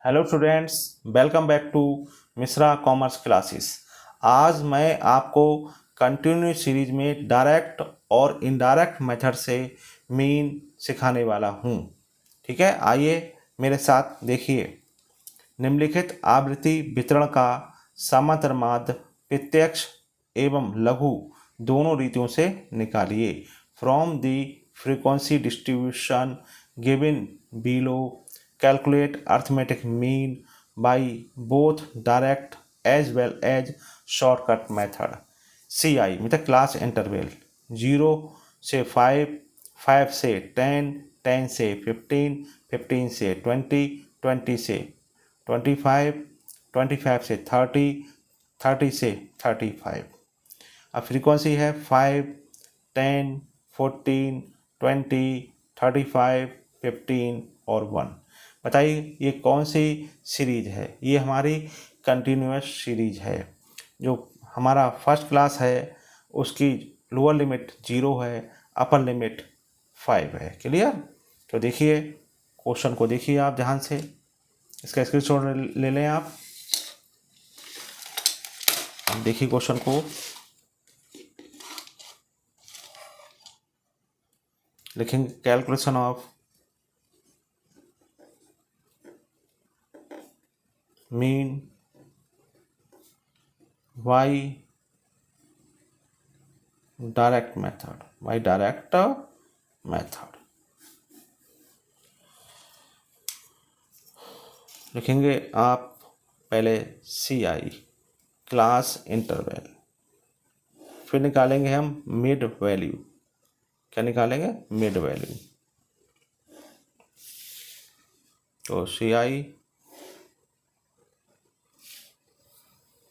Hello students, welcome back to Mishra commerce classes. आज मैं आपको कंटिन्यूस सीरीज में डायरेक्ट और इनडायरेक्ट मेथड से मीन सिखाने वाला हूँ। ठीक है, आइए मेरे साथ देखिए। निम्नलिखित आवृत्ति वितरण का समांतर माध्य प्रत्यक्ष एवं लघु दोनों रीतियों से निकालिए। From the frequency distribution given below calculate arithmetic mean by both direct as well as shortcut method. CI मतलब class interval 0 से 5, 5 से 10, 10 से 15, 15 से 20, 20 से 25, 25 से 30, 30 से 35। अब फ्रीक्वेंसी है 5, 10, 14, 20, 35, 15 और 1। बताइए ये कौन सी सीरीज है? ये हमारी कंटिन्यूस सीरीज है। जो हमारा फर्स्ट क्लास है उसकी लोअर लिमिट 0 है, अपर लिमिट 5 है। क्लियर? तो देखिए क्वेश्चन को, देखिए आप ध्यान से, इसका स्क्रीनशॉट ले लें आप। देखिए क्वेश्चन को, लिखेंगे calculation of mean by direct method, by direct method. लिखेंगे आप पहले CI क्लास इंटरवल, फिर निकालेंगे हम मिड वैल्यू। क्या निकालेंगे? Mid value. तो CI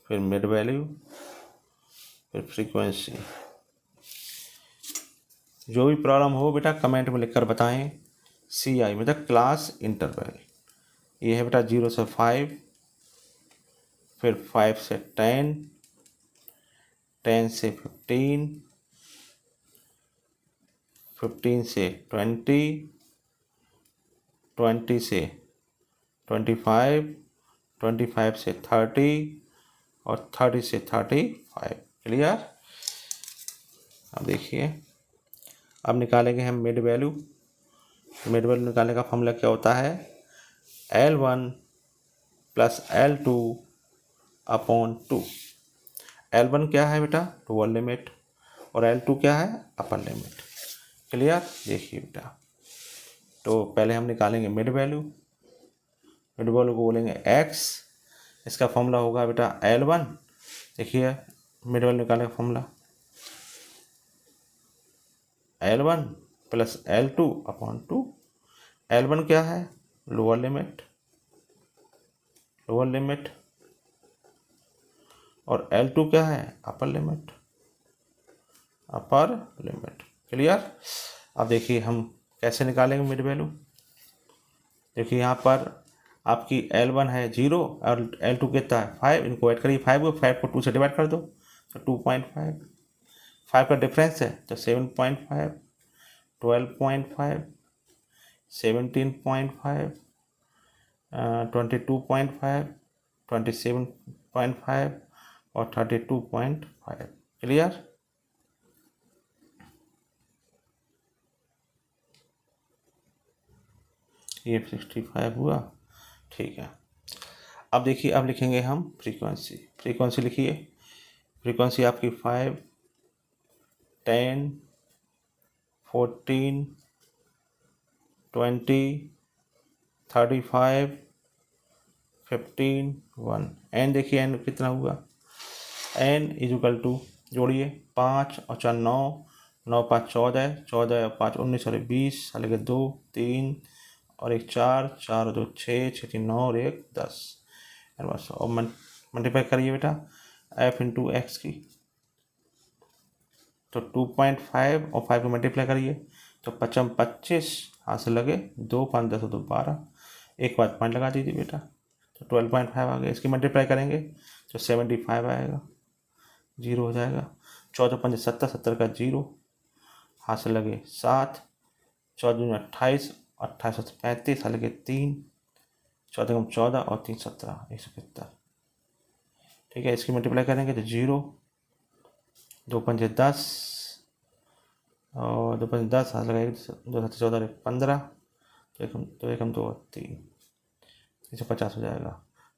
फिर मिड वैल्यू फिर फ्रीक्वेंसी। जो भी प्रॉब्लम हो बेटा कमेंट में लिखकर बताएं। CI मतलब क्लास इंटरवल, ये है बेटा 0 से 5, फिर 5 से 10, 10 से 15, 15 से 20, 20 से 25, 25 से 30 और 30 से 35। क्लियर? अब देखिए, अब निकालेंगे हम मिड वैल्यू। मिड वैल्यू निकालने का फॉर्मूला क्या होता है? L1 plus L2 upon 2। L1 क्या है बेटा? लोअर लिमिट, और L2 क्या है? Upper limit. क्लियर? देखिए बेटा, तो पहले हम निकालेंगे मिड वैल्यू। मिड वैल्यू को बोलेंगे x, इसका फॉर्मूला होगा बेटा L1। देखिए मिड वैल्यू निकालने का formula L1 plus L2 upon 2। L1 क्या है? लोअर लिमिट, लोअर लिमिट, और L2 क्या है? Upper limit, upper limit. Clear? अब देखिए हम कैसे निकालेंगे मिड वैल्यू। देखिए यहाँ पर आपकी L1 है 0 और L2 कितना है 5। इनको ऐड करिए, 5 को 2 से डिवाइड कर दो तो 2.5, 5 का डिफरेंस है तो 7.5, 12.5, 17.5, 22.5, 27.5 और 32.5। क्लियर? ये 65 हुआ। ठीक है, अब देखिए, अब लिखेंगे हम फ्रीक्वेंसी। फ्रीक्वेंसी लिखिए, फ्रीक्वेंसी आपकी 5, 10, 14, 20, 35, 15, 1। एन देखिए, एन कितना हुआ? एन इजुकल टू, जोड़िए 5 और 4 9, 9 5 14, 14 और 5 19 और 20, लगे 2 3 और 1 4, 4 और 2 6, 6 3 9 और 1 10। बस, और मल्टीप्लाई करिए बेटा f इंटू एक्स की, तो 2.5 और 5 को मल्टीप्लाई करिए तो 5 25, हाथ से लगे 2 5 10 2 12, एक बार पॉइंट लगा दीजिए बेटा, तो 12.5 आ गया। इसकी मल्टीप्लाई करेंगे तो 75 आएगा, 0 हो जाएगा। 14 5 70, 70 का 0, हाथ से लगे 7, 14 28, 28 35, हाथ लगे 3, 14 कम 14 और 3 17, 175। ठीक है, इसकी मल्टीप्लाई करेंगे तो 0, 2 पंजे 10 और 2 पंजे 10, हाथ लगाएंगे 2 7 14 15, तो एकम 2 और 3, 350 हो जाएगा।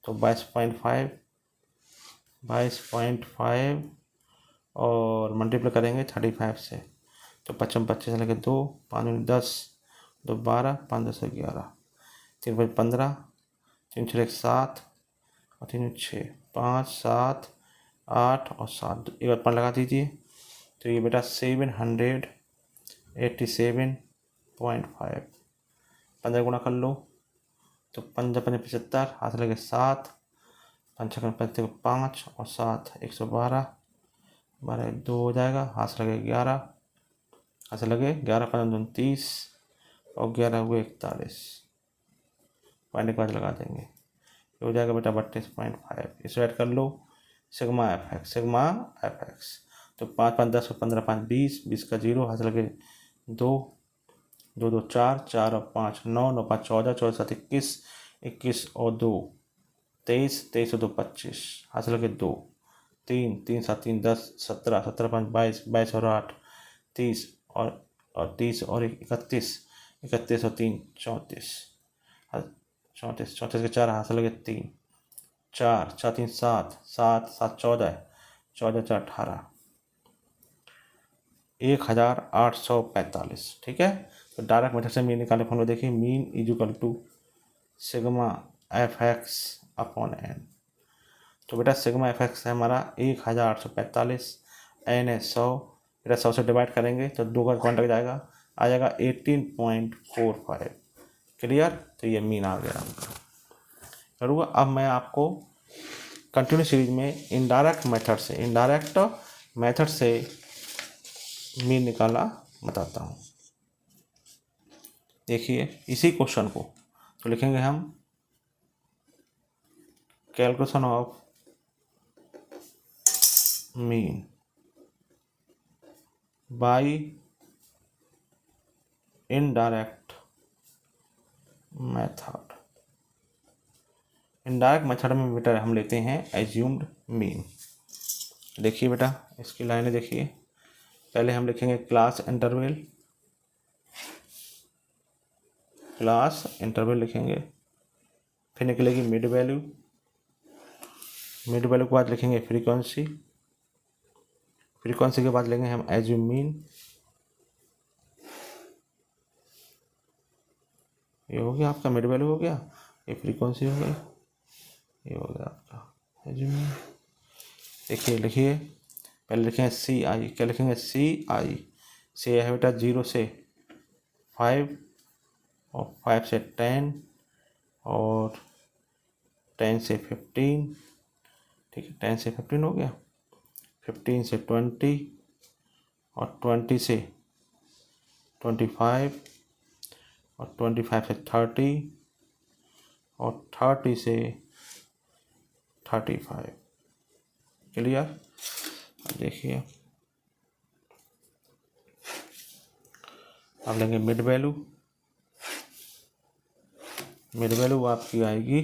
तो 22.5 और मल्टीप्लाई करेंगे 35 से, तो 55 25 लगे 2, 5 10, 2 12, 5 10 11, 3 5 15, 3 6 7 और 3 6 5 7 8 और 7, एक बार 5 लगा दीजिए। तो ये बेटा 787.5, 15 गुना कर लो तो 5 5 75, हाथ लगे 7, 5 6 5 और 7 112, 12 2 हो जाएगा, हाथ से लगे 11, हाथ से लगे 11 15 30 और 11 हुए 41, पॉइंट के बाद लगा देंगे, ये हो जाएगा बेटा 32.5। इसे ऐड कर लो, सिग्मा एफ एक्स, तो 5 5 10 और 15 5 20, 20 का 0, हाथ से लगे 2 2 2 4, 4 और 5 9, 9 5 14, 14 7 21, 21 और 2 23, 23 और 2 25, हाथ से लगे 2 3 3 7 3 10 17, 17 5 22, 22 और 8 30 और 30 और 31, 31 और 3 34, 34 34 के 4, हाथ से लगे 3 4 4 3 7 7 7 14 14 4 18, 1845। ठीक है, तो डायरेक्ट मेथड से मीन निकालने फॉर्मूला देखिए, mean is equal to sigma F X upon N. तो बेटा सिग्मा एफ एक्स है हमारा 1845, एन है 100, बेटा 100 से डिवाइड करेंगे तो 2 का पॉइंट लग जाएगा, आ जाएगा 18.45। क्लियर, तो ये मीन आ गया हमका। करूँगा अब मैं आपको कंटिन्यू सीरीज में इनडायरेक्ट मेथड से मीन निकालना बताता हूँ। देखिए इसी क्वेश्चन को तो लिखेंगे हम calculation of mean bye indirect method. Indirect method में बेटा हम लेते हैं एज्यूम्ड मीन। देखिए बेटा इसकी लाइनें देखिए, पहले हम लिखेंगे क्लास इंटरवल लिखेंगे, फिर निकलेगी मिड वैल्यू के बाद लिखेंगे फ्रीक्वेंसी के बाद लेंगे हम एज्यूम मीन, ये हो गया आपका मिड वैल्यू हो गया, ये फ्रीक्वेंसी हो गई, ये हो गया आपका एज्यूम मीन। देखिए लिखिए, पहले लिखेंगे सी आई, क्या लिखेंगे सी है बेटा 0 से 5 और 5 से 10 और 10 से 15, ठीक है 10 से 15 हो गया, 15 से 20 और 20 से 25 और 25 से 30 और 30 से 35। क्लियर, देखिए अब लेंगे मिड वैल्यू आपकी आएगी,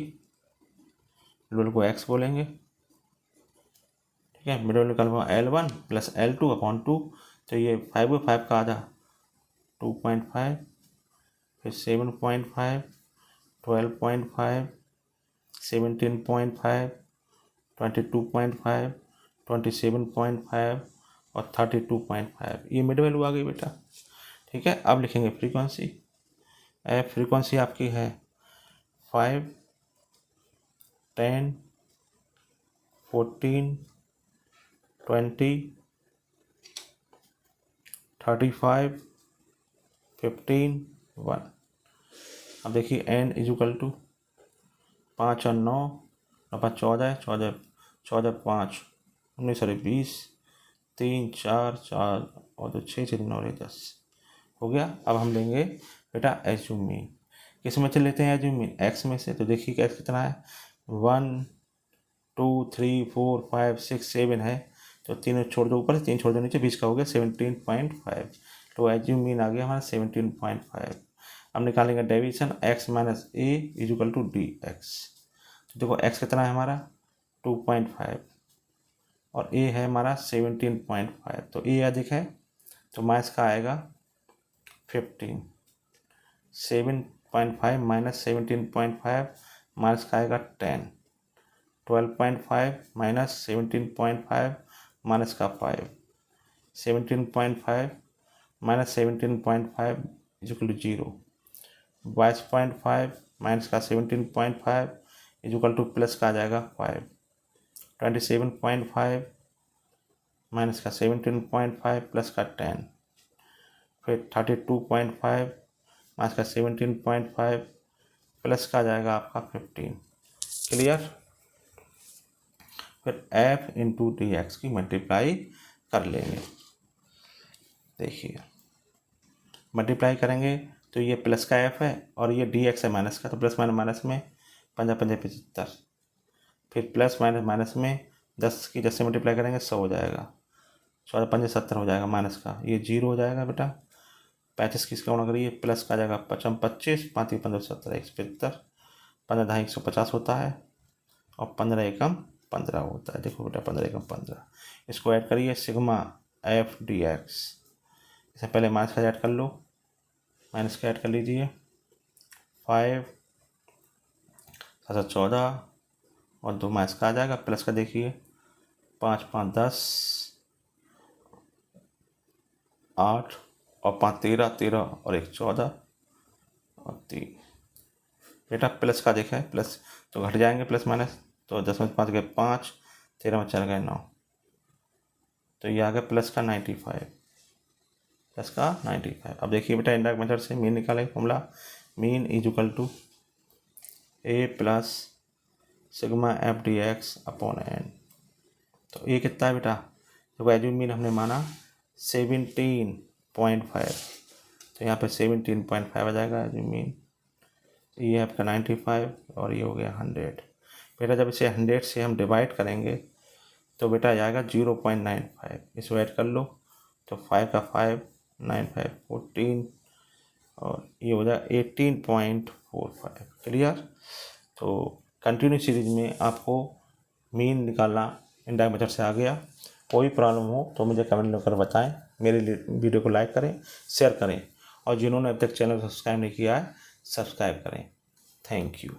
मिड वैल्यू को x बोलेंगे, ठीक है। मिड वैल्यू निकालूंगा L1 प्लस L2 अपॉन 2, तो ये 5 का आधा 2.5, फिर 7.5, 12.5, 17.5, 22.5, 27.5 और 32.5, ये मिड वैल्यू आ गई बेटा। ठीक है, अब लिखेंगे फ्रीक्वेंसी आपकी है 5, 10, 14, 20, 35, 15, 1। अब देखिए n इज इक्वल टू 5 और 9, 5 14, 14 5 19 सॉरी 20, 3 4 4 और 2 6 6 9 10 हो गया। अब हम लेंगे बेटा एज्यूम मीन, किस में से लेते हैं एज्यूम मीन, एक्स में से। तो देखिए एक्स कितना है 1 2 3 4 5 6 7 है, तो 3 छोड़ दो ऊपर, 3 छोड़ दो नीचे, बीच का हो गया 17.5। तो एज्यूम मीन आ गया हमारा 17.5। अब निकालेंगे deviation x minus A is equal to D X. तो देखो x कितना है हमारा 2.5 और a है हमारा 17.5, तो a अधिक है तो माइनस का आएगा 15। 7.5 माइनस 17.5 माइनस का आएगा 10। 12.5 माइनस 17.5 माइनस का 5। 17.5 minus 17.5 is equal to 0। 22.5 minus का 17.5 इज इक्वल टू प्लस का आ जाएगा 5। 27.5 माइनस का 17.5 प्लस का 10। फिर 32.5 माइनस का 17.5 प्लस का आ जाएगा आपका 15। क्लियर। फिर f इंटू डी एक्स की मल्टीप्लाई कर लेंगे। देखिए मल्टीप्लाई करेंगे तो ये प्लस का f है और ये डी एक्स है माइनस का, तो प्लस माइनस माइनस में 5×5=75। फिर प्लस माइनस माइनस में 10 की 10 से मल्टीप्लाई करेंगे 100 हो जाएगा। 14×5=70 हो जाएगा माइनस का, ये 0 हो जाएगा बेटा। 35 की इसका गुणा करिए, प्लस का आ जाएगा 25, 5×5=15, 175, 15×2=150 होता है और 15×1=15 होता है। देखो बेटा 15×1=15, इसको ऐड करिए सिग्मा एफ डी एक्स। इससे पहले माइनस का ऐड कर लो, माइनस का ऐड कर लीजिए। 5 714 और 2 माइनस का आ जाएगा, प्लस का देखिए 5×5 10, 8 और 5 13, 13 और 1 14 और 3। बेटा प्लस का देखा है, प्लस तो घट जाएंगे प्लस माइनस, तो 10 में 5 गए 5, 13 में 4 गए 9, तो ये आ गया प्लस का 95, प्लस का 95। अब देखिए बेटा इंडायरेक्ट मेथड से मीन निकालें formula, mean is equal to A plus sigma F D X upon N. तो ये कितना है बेटा, तो वैल्यू मीन हमने माना 17.5, तो यहाँ पे 17.5 आ जाएगा एज मीन। ये आपका 95 और ये हो गया 100। बेटा जब इसे 100 से हम डिवाइड करेंगे तो बेटा आ जाएगा 0.95, इसको ऐड कर लो तो 5 का 5, 9 5 14 और ये हो जाएगा 18.45। क्लियर। तो कंटिन्यू सीरीज में आपको मीन निकालना इंडायरेक्ट मेथड से आ गया। कोई प्रॉब्लम हो तो मुझे कमेंट कर बताएं, मेरे वीडियो को लाइक करें, शेयर करें और जिन्होंने अब तक चैनल को सब्सक्राइब नहीं किया है सब्सक्राइब करें। Thank you.